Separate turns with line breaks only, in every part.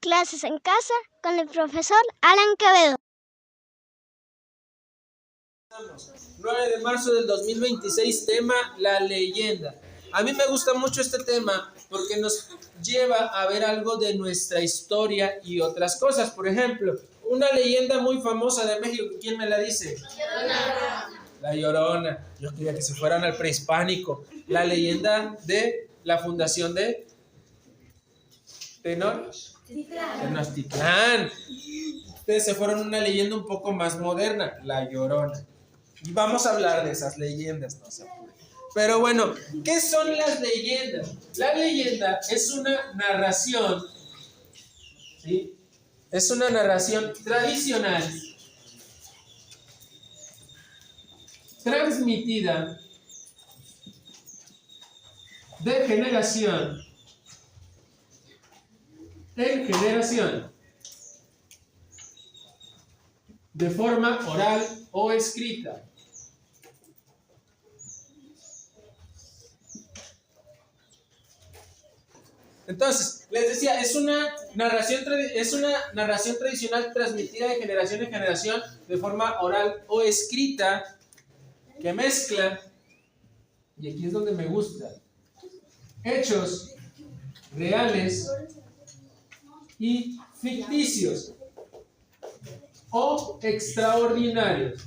Clases en casa con el profesor Alan Quevedo.
9 de marzo del 2026, tema la leyenda. A mí me gusta mucho este tema porque nos lleva a ver algo de nuestra historia y otras cosas. Por ejemplo, una leyenda muy famosa de México, ¿quién me la dice? La Llorona. Yo quería que se fueran al prehispánico. La leyenda de la fundación de Tenochtitlán. Ustedes se fueron a una leyenda un poco más moderna, La Llorona. Y vamos a hablar de esas leyendas, no se apuren. Pero bueno, ¿qué son las leyendas? La leyenda es una narración, ¿sí? Es una narración tradicional, transmitida de generación en generación, de forma oral o escrita. Entonces, les decía, es una narración tradicional transmitida de generación en generación de forma oral o escrita que mezcla, y aquí es donde me gusta, hechos reales y ficticios o extraordinarios.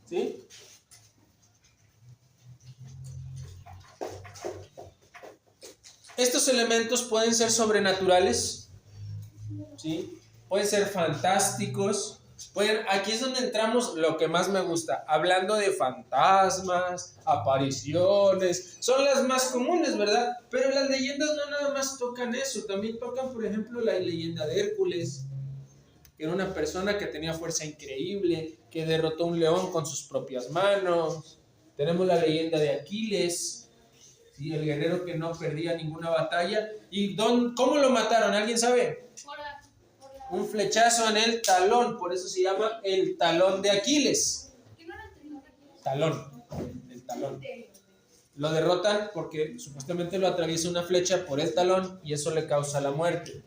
¿Sí? Estos elementos pueden ser sobrenaturales, ¿sí? Pueden ser fantásticos. Aquí es donde entramos lo que más me gusta, hablando de fantasmas, apariciones, son las más comunes, ¿verdad? Pero las leyendas no nada más tocan eso, también tocan, por ejemplo, la leyenda de Hércules, que era una persona que tenía fuerza increíble, que derrotó a un león con sus propias manos. Tenemos la leyenda de Aquiles, ¿sí? El guerrero que no perdía ninguna batalla. ¿Y cómo lo mataron? ¿Alguien sabe? Un flechazo en el talón, por eso se llama el talón de Aquiles. Talón, el talón. Lo derrotan porque supuestamente lo atraviesa una flecha por el talón y eso le causa la muerte.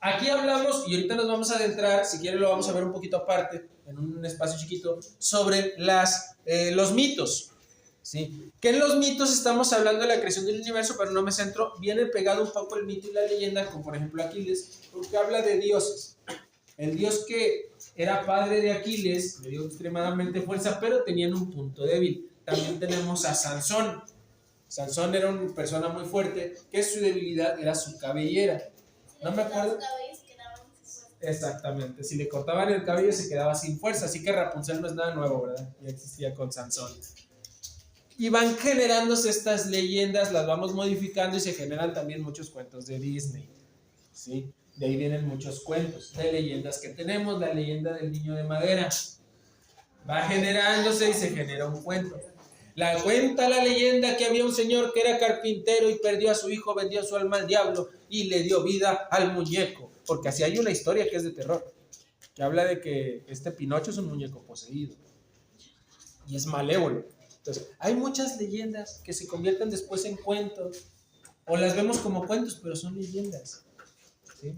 Aquí hablamos, y ahorita nos vamos a adentrar, si quieren lo vamos a ver un poquito aparte, en un espacio chiquito, sobre los mitos. ¿Sí? Que en los mitos estamos hablando de la creación del universo, pero no me centro, viene pegado un poco el mito y la leyenda, como por ejemplo Aquiles, porque habla de dioses. El dios que era padre de Aquiles le dio extremadamente fuerza, pero tenían un punto débil. También tenemos a Sansón. Sansón era una persona muy fuerte, que su debilidad era su cabellera. No me acuerdo. Exactamente, si le cortaban el cabello se quedaba sin fuerza, así que Rapunzel no es nada nuevo, ¿verdad? Ya existía con Sansón. Y van generándose estas leyendas, las vamos modificando y se generan también muchos cuentos de Disney, ¿sí? De ahí vienen muchos cuentos de leyendas que tenemos, la leyenda del niño de madera. Va generándose y se genera un cuento. Cuenta la leyenda que había un señor que era carpintero y perdió a su hijo, vendió su alma al diablo y le dio vida al muñeco. Porque así hay una historia que es de terror, que habla de que este Pinocho es un muñeco poseído y es malévolo. Entonces, hay muchas leyendas que se convierten después en cuentos, o las vemos como cuentos, pero son leyendas, ¿sí?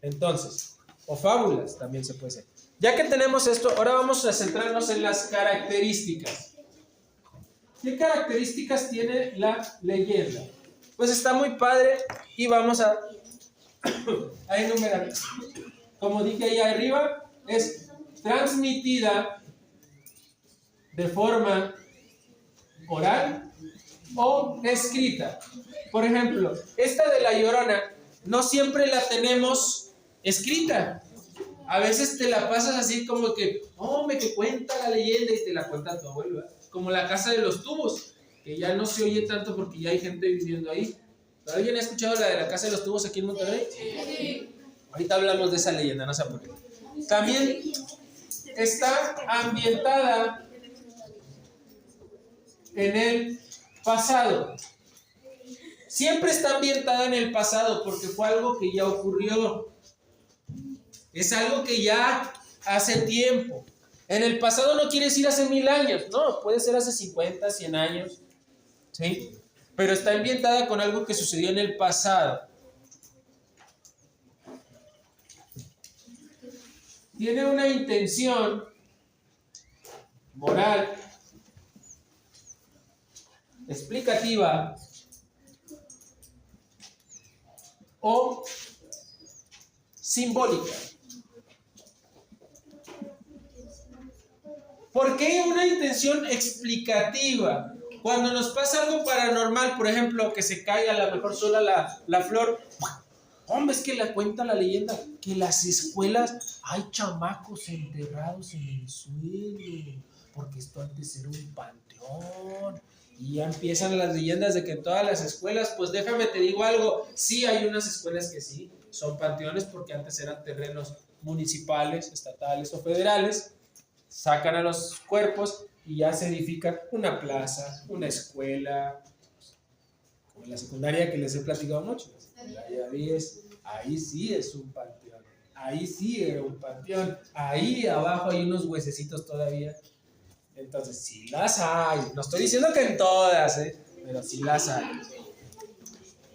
Entonces, o fábulas también se puede ser. Ya que tenemos esto, ahora vamos a centrarnos en las características. ¿Qué características tiene la leyenda? Pues está muy padre y vamos a enumerar. Como dije ahí arriba, es transmitida de forma oral o escrita. Por ejemplo, esta de La Llorona no siempre la tenemos escrita. A veces te la pasas así como que, me que cuenta la leyenda y te la cuenta tu abuelo, ¿verdad? Como la casa de los tubos, que ya no se oye tanto porque ya hay gente viviendo ahí. ¿Alguien ha escuchado la de la casa de los tubos aquí en Monterrey? Sí. Ahorita hablamos de esa leyenda, no se apuren. También está ambientada en el pasado. Siempre está ambientada en el pasado porque fue algo que ya ocurrió. Es algo que ya hace tiempo. En el pasado no quiere decir hace 1000 años, no, puede ser hace 50, 100 años, ¿sí? pero está ambientada con algo que sucedió en el pasado. Tiene una intención moral, explicativa o simbólica. ¿Por qué una intención explicativa? Cuando nos pasa algo paranormal, por ejemplo, que se cae a lo mejor sola la flor, hombre, es que la cuenta la leyenda que las escuelas hay chamacos enterrados en el suelo, porque esto antes era un panteón. Y ya empiezan las leyendas de que en todas las escuelas, pues déjame te digo algo, sí hay unas escuelas que sí son panteones porque antes eran terrenos municipales, estatales o federales, sacan a los cuerpos y ya se edifica una plaza, una escuela, como la secundaria que les he platicado mucho. Ahí sí es un panteón, ahí sí era un panteón, ahí abajo hay unos huesecitos todavía. Entonces, sí las hay, no estoy diciendo que en todas, pero sí las hay.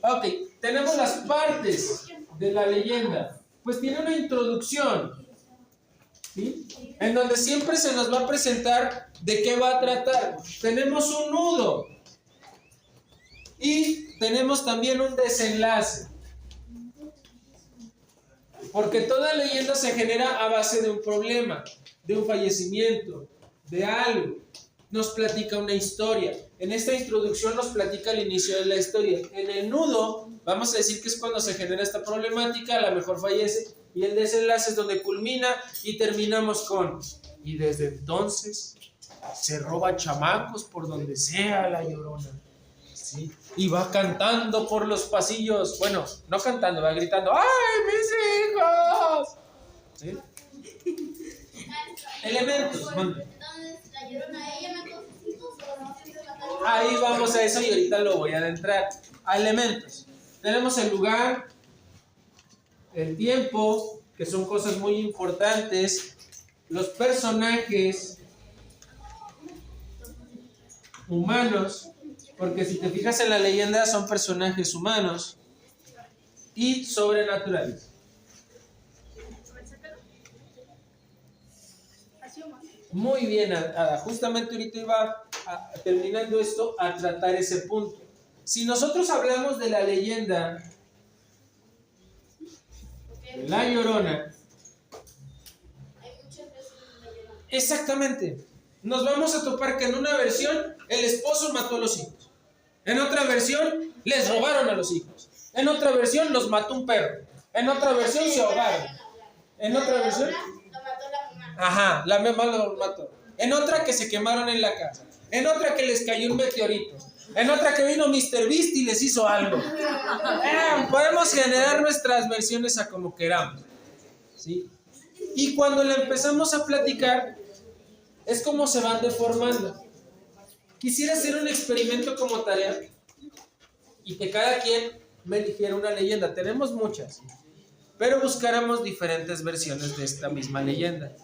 Ok, tenemos las partes de la leyenda. Pues tiene una introducción, ¿sí? En donde siempre se nos va a presentar de qué va a tratar. Tenemos un nudo y tenemos también un desenlace. Porque toda leyenda se genera a base de un problema, de un fallecimiento, de algo. Nos platica una historia. En esta introducción nos platica el inicio de la historia. En el nudo, vamos a decir que es cuando se genera esta problemática, a lo mejor fallece, y el desenlace es donde culmina y terminamos con: y desde entonces se roba chamacos por donde sea la Llorona, ¿sí? Y va cantando por los pasillos, bueno, no cantando, va gritando: ¡ay, mis hijos! ¿Sí? Elementos. Ahí vamos a eso y ahorita lo voy a adentrar. A elementos. Tenemos el lugar, el tiempo, que son cosas muy importantes, los personajes humanos, porque si te fijas en la leyenda son personajes humanos, y sobrenaturales. Muy bien, Ada. Justamente ahorita iba terminando esto a tratar ese punto. Si nosotros hablamos de la leyenda de La Llorona, exactamente, nos vamos a topar que en una versión el esposo mató a los hijos, en otra versión les robaron a los hijos, en otra versión los mató un perro, en otra versión se ahogaron, en otra versión ajá, la mamá lo mató. En otra que se quemaron en la casa. En otra que les cayó un meteorito. En otra que vino Mr. Beast y les hizo algo. Podemos generar nuestras versiones a como queramos, ¿sí? Y cuando la empezamos a platicar, es como se van deformando. Quisiera hacer un experimento como tarea y que cada quien me dijera una leyenda. Tenemos muchas, pero buscáramos diferentes versiones de esta misma leyenda.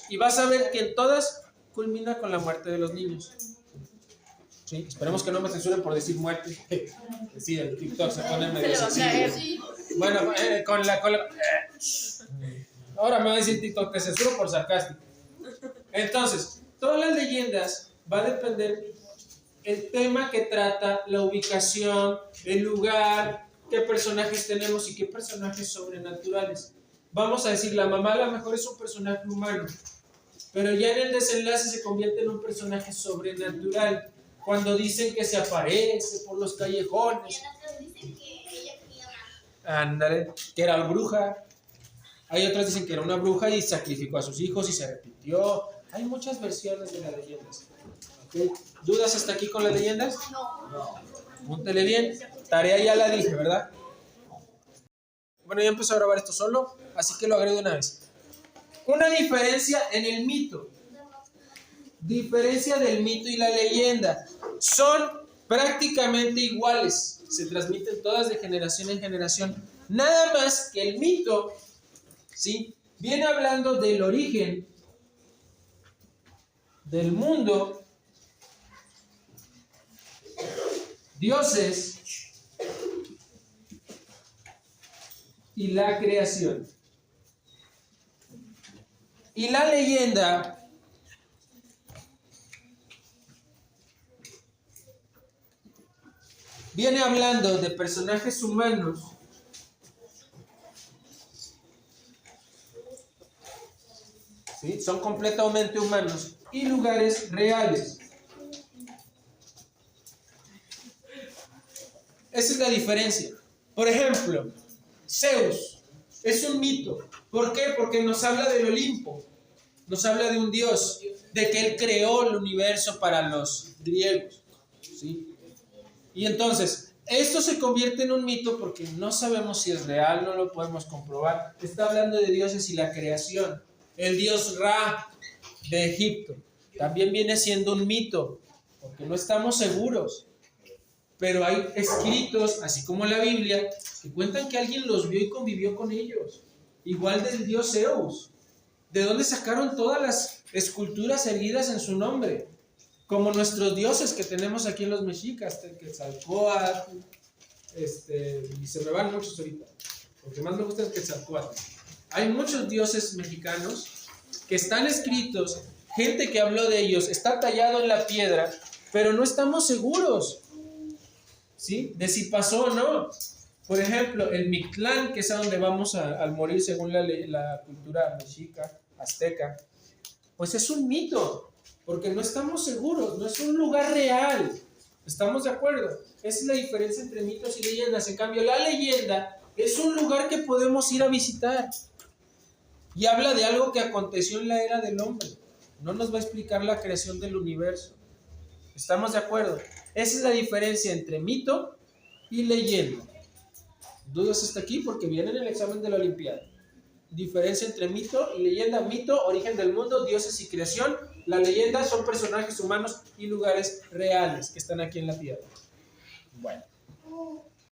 Y vas a ver que en todas culmina con la muerte de los niños. ¿Sí? Esperemos que no me censuren por decir muerte. Sí, el TikTok se pone medio sensible. Bueno, ahora me va a decir TikTok, te censuro por sarcástico. Entonces, todas las leyendas va a depender el tema que trata, la ubicación, el lugar, qué personajes tenemos y qué personajes sobrenaturales. Vamos a decir, la mamá a lo mejor es un personaje humano, pero ya en el desenlace se convierte en un personaje sobrenatural. Cuando dicen que se aparece por los callejones.
Y otros dicen que ella tenía
Ándale, que era bruja. Hay otras dicen que era una bruja y sacrificó a sus hijos y se arrepintió. Hay muchas versiones de las leyendas. ¿Okay? ¿Dudas hasta aquí con las leyendas? No. Apúntele bien. Tarea ya la dije, ¿verdad? Bueno, ya empezó a grabar esto solo, así que lo agrego de una vez. Una diferencia en el mito. Diferencia del mito y la leyenda. Son prácticamente iguales. Se transmiten todas de generación en generación. Nada más que el mito, ¿sí?, viene hablando del origen del mundo, Dioses y la creación. Y la leyenda viene hablando de personajes humanos ¿sí? Son completamente humanos y lugares reales. Esa es la diferencia. Por ejemplo, Zeus es un mito. ¿Por qué? Porque nos habla del Olimpo, nos habla de un dios, de que él creó el universo para los griegos, ¿sí? Y entonces, esto se convierte en un mito porque no sabemos si es real, no lo podemos comprobar. Está hablando de dioses y la creación. El dios Ra de Egipto también viene siendo un mito, porque no estamos seguros. Pero hay escritos, así como la Biblia, que cuentan que alguien los vio y convivió con ellos. Igual del dios Zeus. ¿De dónde sacaron todas las esculturas erguidas en su nombre? Como nuestros dioses que tenemos aquí en los mexicas, Quetzalcóatl, y se me van muchos ahorita. Lo que más me gusta es Quetzalcóatl. Hay muchos dioses mexicanos que están escritos, gente que habló de ellos, está tallado en la piedra, pero no estamos seguros, ¿sí? De si pasó o no. Por ejemplo, el Mictlán, que es a donde vamos al morir según la cultura mexica, azteca, pues es un mito, porque no estamos seguros, no es un lugar real. ¿Estamos de acuerdo? Esa es la diferencia entre mitos y leyendas. En cambio, la leyenda es un lugar que podemos ir a visitar y habla de algo que aconteció en la era del hombre. No nos va a explicar la creación del universo. ¿Estamos de acuerdo? Esa es la diferencia entre mito y leyenda. Dudas hasta aquí porque viene en el examen de la Olimpiada. Diferencia entre mito y leyenda. Mito, origen del mundo, dioses y creación. La leyenda son personajes humanos y lugares reales que están aquí en la tierra. Bueno.